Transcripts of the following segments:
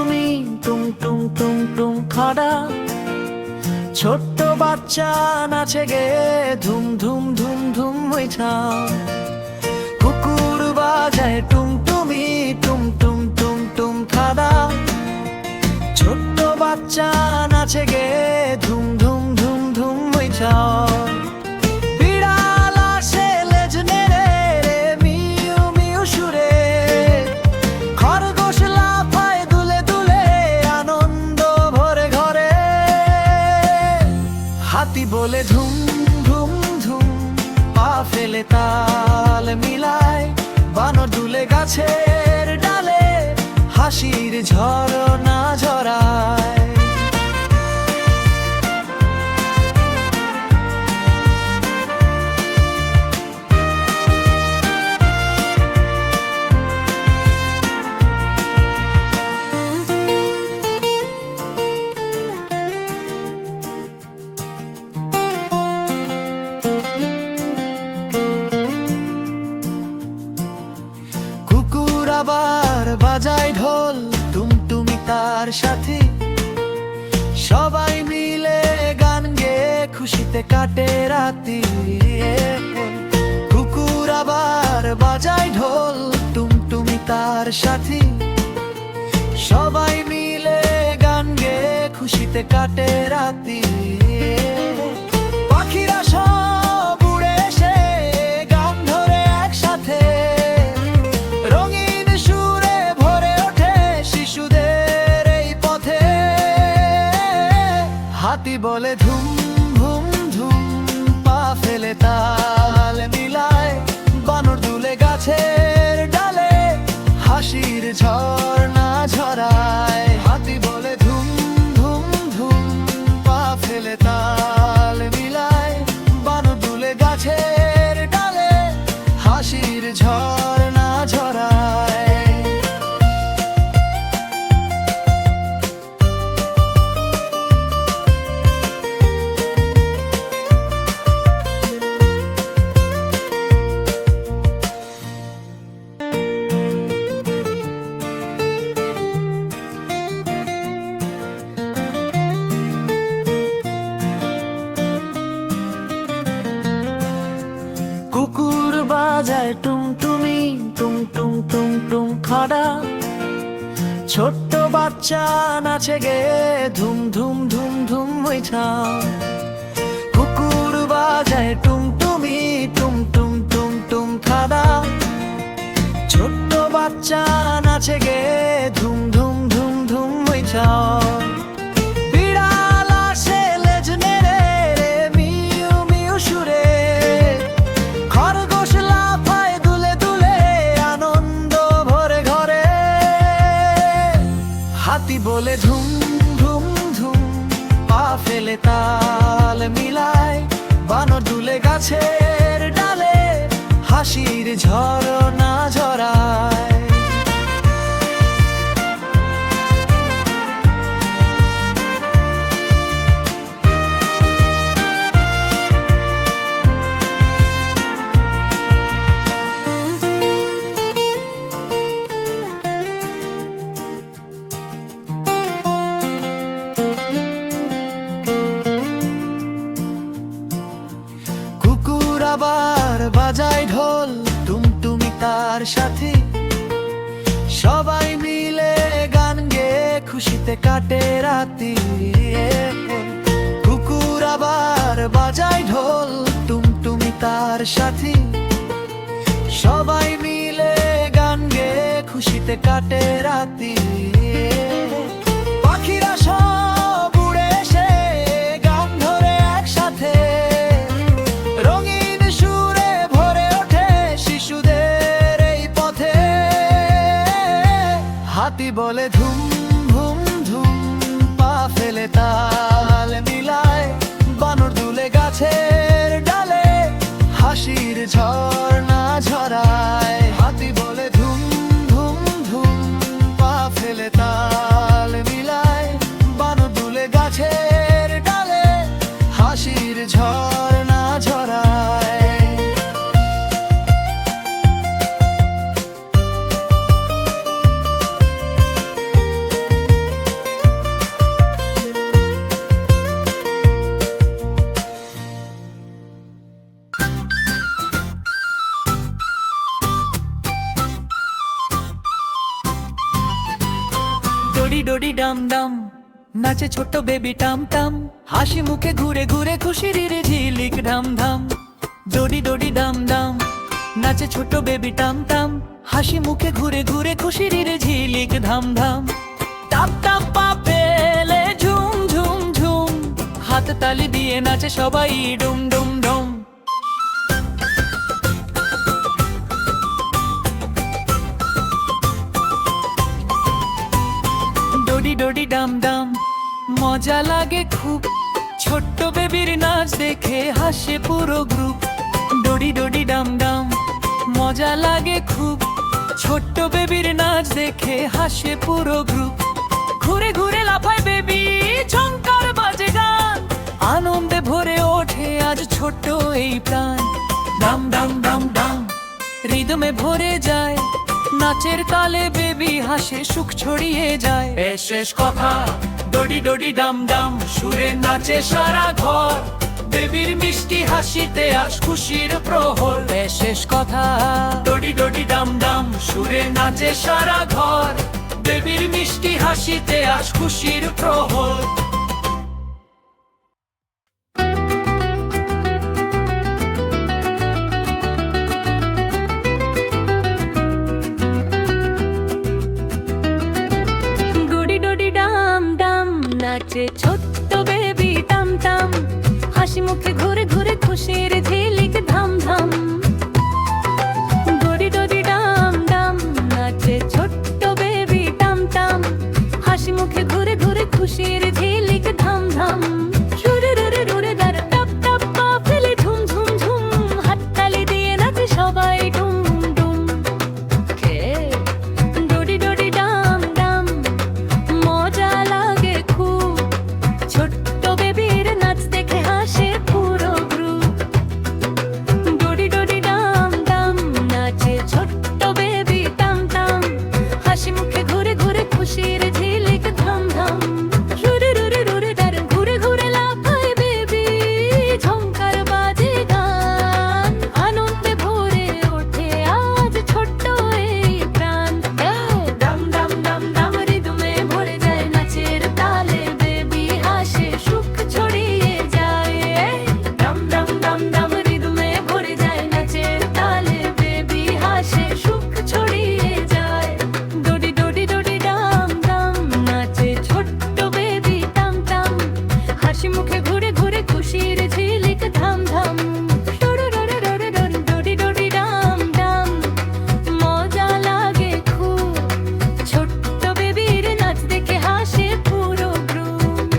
টুমটুমি টুম টুম টুম টুম খাড়া, ছোট্ট বাচ্চা নাচে গে ধুম ধুম ধুম ধুম ওইটা। কুকুর বাজায় টুমটুমি টুম টুম টুম টুম খাড়া, ছোট্ট বাচ্চা নাচে গে ধুম ধুম ধুম ধুম ওইটা। বিড়াল আসে লেজ নেড়ে রে মিউ মিউ সুরে, খরগোশ লাফায় দুলে দুলে আনন্দ ভরে ঘরে। হাতি বলে ধুম ধুম ধুম, পা ফেলে তাল মিলায়, বানর দুলে গাছের ডালে, হাসির ঝরনা ঝরায়। কুকুর আবার বাজায় ঢোল, টুমটুমি তার সাথে, সবাই মিলে গান গেয়ে খুশিতে কাটে রাতি। কুকুর আবার বাজায় ঢোল, টুমটুমি তার সাথে, সবাই মিলে গান গেয়ে খুশিতে কাটে রাতি। পাখিরা সব উড়ে এসে গান ধরে একসাথে, রঙিন সুরে ভরে ওঠে শিশুদের এই পথে। হাতি বলে ধুম ধুম ধুম, পা ফেলে তাল মিলায়, বানর দুলে গাছের ডালে, হাসির ঝরনা ঝরায়। হাতি বলে ধুম ধুম ধুম, পা ফেলে তাল মিলায়, বানর দুলে গাছের ডালে, হাসির ঝরনা ঝরায়। কুকুর বাজায় টুমটুমি টুম টুম টুম টুম খাড়া, ছোট্ট বাচ্চা নাচে গে ধুম ধুম ধুম ধুম ওইটা। কুকুর বাজায় টুমটুমি টুম টুম টুম টুম খাড়া, ছোট্ট বাচ্চা নাচে গে ধুম ধুম ধুম ধুম ওইটা। বিড়াল আসে লেজ নেড়ে রে মিউ মিউ সুরে, খরগোশ লাফায় দুলে দুলে আনন্দ ভরে ঘরে। হাতি বলে ধুম ধুম ধুম, পা ফেলে তাল মিলায়, বানর দুলে গাছের ডালে, হাসির ঝরনা ঝরায়। কুকুর আবার বাজায় ঢোল, টুমটুমি তার সাথে, সবাই মিলে গান গেয়ে খুশিতে কাটে রাতি। কুকুর আবার বাজায় ঢোল, টুমটুমি তার সাথে, সবাই মিলে গান গেয়ে খুশিতে কাটে রাতি। পাখিরা সব উড়ে এসে গান ধরে একসাথে, রঙিন সুরে ভরে ওঠে শিশুদের এই পথে। হাতি বলে ধুম ধুম ধুম, পা ফেলে তাল মিলায়, বানর দুলে গাছের ডালে, হাসির ঝরনা ঝরায়। হাতি বলে ধুম ধুম ধুম, পা ফেলে তাল মিলায়, বানর দুলে গাছের ডালে, হাসির ঝরনা ঝরায়। ডোডি ডোডি ডাম ডাম নাচে ছোট্ট বেবি টাম টাম, হাসি মুখে ঘুরে ঘুরে খুশির রে ঝিলিক ধাম ধাম। ডোডি ডোডি ডাম ডাম নাচে ছোট্ট বেবি টাম টাম, হাসি মুখে ঘুরে ঘুরে খুশির রে ঝিলিক ধাম ধাম। টাপ টাপ পা পেলে ঝুম ঝুম ঝুম, হাত তালি দিয়ে নাচে সবাই ডুম ডুম ডুম। ডোডি ডোডি ডাম ডাম মজা লাগে খুব, ছোট্ট বেবির নাচ দেখে হাসে পুরো গ্রুপ। ডোডি ডোডি ডাম ডাম মজা লাগে খুব, ছোট্ট বেবির নাচ দেখে হাসে পুরো গ্রুপ। ঘুরে ঘুরে লাফায় বেবি, ঝংকার বাজে গান, আনন্দে ভরে ওঠে আজ ছোট্ট এই প্রাণ। ডাম ডাম ডাম ডাম রিদমে ভরে যায়, নাচের তালে বেবি হাসে সুখ ছড়িয়ে যায়। শেষ কথা ডোডি ডোডি ডাম ডাম, সুরে নাচে সারা ঘর, বেবির মিষ্টি হাসিতে আজ খুশির প্রহর। শেষ কথা ডোডি ডোডি ডাম ডাম, সুরে নাচে সারা ঘর, বেবির মিষ্টি হাসিতে আজ খুশির প্রহর। নাচে ছোট্ট বেবি টাম টাম, হাসি মুখে ঘুরে ঘুরে খুশির ঝিলিক ধাম ধাম। ডোডি ডোডি ডাম ডাম নাচে ছোট্ট বেবি টাম টাম, হাসি মুখে ঘুরে ঘুরে খুশির ঝিলিক ধাম ধাম। সুরে রুরে রুরে দার টাপ টাপ পা ফেলে ঝুম ঝুম ঝুম, হাত তালি দিয়ে নাচে সবাই ডুম ডুম। ডোডি ডোডি ডাম ডাম মজা লাগে খুব, ছোট্ট বেবির নাচ দেখে হাসে পুরো গ্রুপ। ডোডি ডোডি ডাম ডাম নাচে ছোট্ট বেবি টাম টাম, হাসি মুখে ঘুরে ঘুরে খুশির ঝিলিক ধাম ধাম। রুরে রুরে রুরে দার ঘুরে ঘুরে লাফায় বেবি, ঝংকার বাজে গান, আনন্দে ভরে ওঠে আজ ছোট্ট এই প্রাণ। ডাম ডাম ডাম ডাম রিদমে ভরে যায়, নাচের তালে বেবি হাসে সুখ ছড়িয়ে যায়। ডাম ডাম ডাম ডাম রিদমে ভরে যায়, নাচের তালে বেবি হাসে সুখ ছড়িয়ে যায়। ডোডি ডোডি ডোডি ডাম ডাম নাচে ছোট্ট বেবি টাম টাম, হাসি মুখে ঘুরে ঘুরে খুশির ঝিলিক ধাম ধাম। ডোডি ডোডি ডাম ডাম মজা লাগে খুব, ছোট্ট বেবির নাচ দেখে হাসে পুরো গ্রুপ।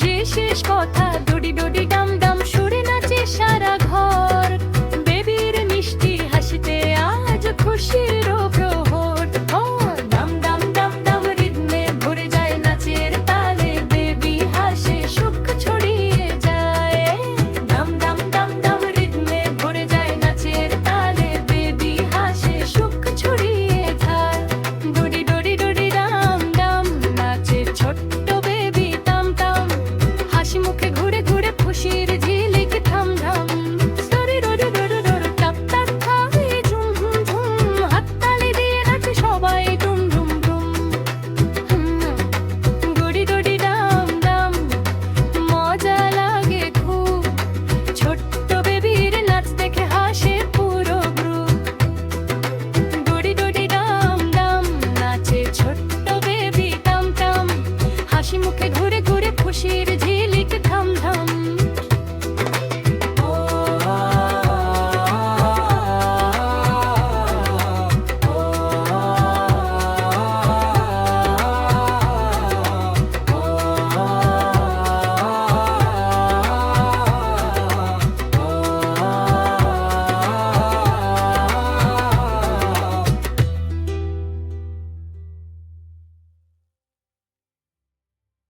যে শেষ কথা ডোডি ডোডি ডাম ডাম, সুরে নাচে সারা ঘর, বেবির মিষ্টি হাসিতে আজ খুশি